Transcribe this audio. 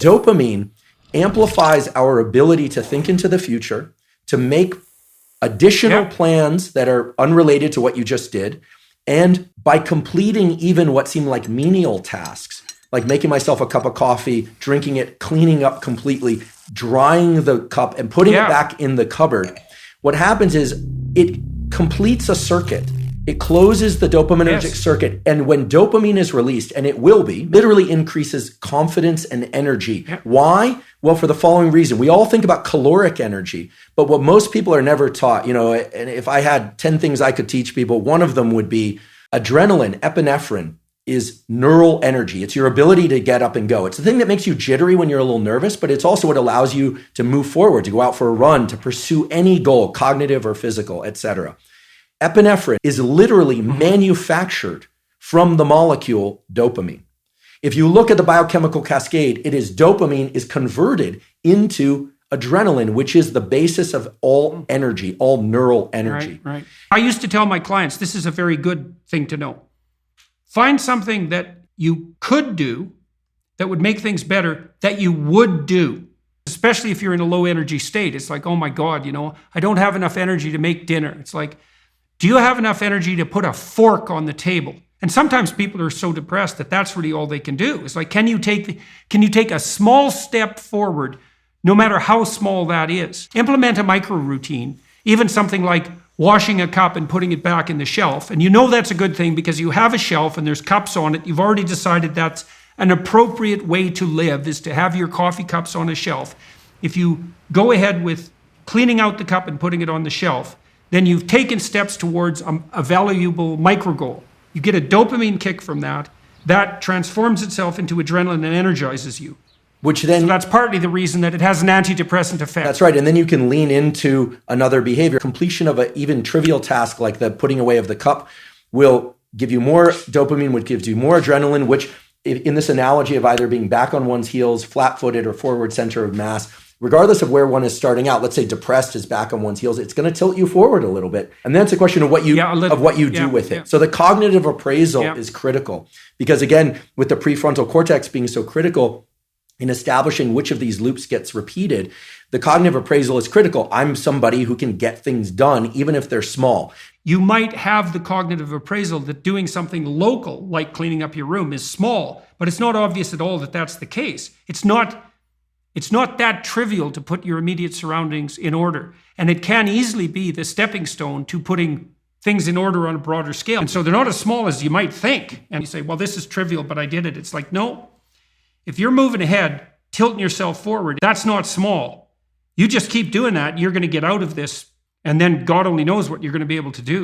dopamine amplifies our ability to think into the future, to make additional plans that are unrelated to what you just did. And by completing even what seem like menial tasks, like making myself a cup of coffee, drinking it, cleaning up completely, drying the cup and putting it back in the cupboard, what happens is it completes a circuit. It closes the dopaminergic circuit. And when dopamine is released, and it will be, literally increases confidence and energy. Why? Well, for the following reason. We all think about caloric energy, but what most people are never taught, and if I had 10 things I could teach people, one of them would be adrenaline, epinephrine is neural energy. It's your ability to get up and go. It's the thing that makes you jittery when you're a little nervous, but it's also what allows you to move forward, to go out for a run, to pursue any goal, cognitive or physical, etc. Epinephrine is literally manufactured from the molecule dopamine. If you look at the biochemical cascade, it is dopamine is converted into adrenaline, which is the basis of all energy, all neural energy. Right. I used to tell my clients, this is a very good thing to know. Find something that you could do that would make things better that you would do, especially if you're in a low energy state. It's like, oh my God, I don't have enough energy to make dinner. It's like, do you have enough energy to put a fork on the table? And sometimes people are so depressed that that's really all they can do. It's like, can you take a small step forward, no matter how small that is? Implement a micro routine, even something like washing a cup and putting it back in the shelf. And that's a good thing because you have a shelf and there's cups on it. You've already decided that's an appropriate way to live, is to have your coffee cups on a shelf. If you go ahead with cleaning out the cup and putting it on the shelf, then you've taken steps towards a valuable micro goal. You get a dopamine kick from that. That transforms itself into adrenaline and energizes you. So that's partly the reason that it has an antidepressant effect. That's right. And then you can lean into another behavior. Completion of an even trivial task like the putting away of the cup will give you more dopamine, which gives you more adrenaline, which in this analogy of either being back on one's heels, flat-footed, or forward center of mass, regardless of where one is starting out, let's say depressed is back on one's heels, it's going to tilt you forward a little bit. And then it's a question of what you do with it. So the cognitive appraisal is critical because, again, with the prefrontal cortex being so critical in establishing which of these loops gets repeated, the cognitive appraisal is critical. I'm somebody who can get things done, even if they're small. You might have the cognitive appraisal that doing something local, like cleaning up your room, is small, but it's not obvious at all that that's the case. It's not that trivial to put your immediate surroundings in order. And it can easily be the stepping stone to putting things in order on a broader scale. And so they're not as small as you might think. And you say, well, this is trivial, but I did it. It's like, no. If you're moving ahead, tilting yourself forward, that's not small. You just keep doing that, you're going to get out of this. And then God only knows what you're going to be able to do.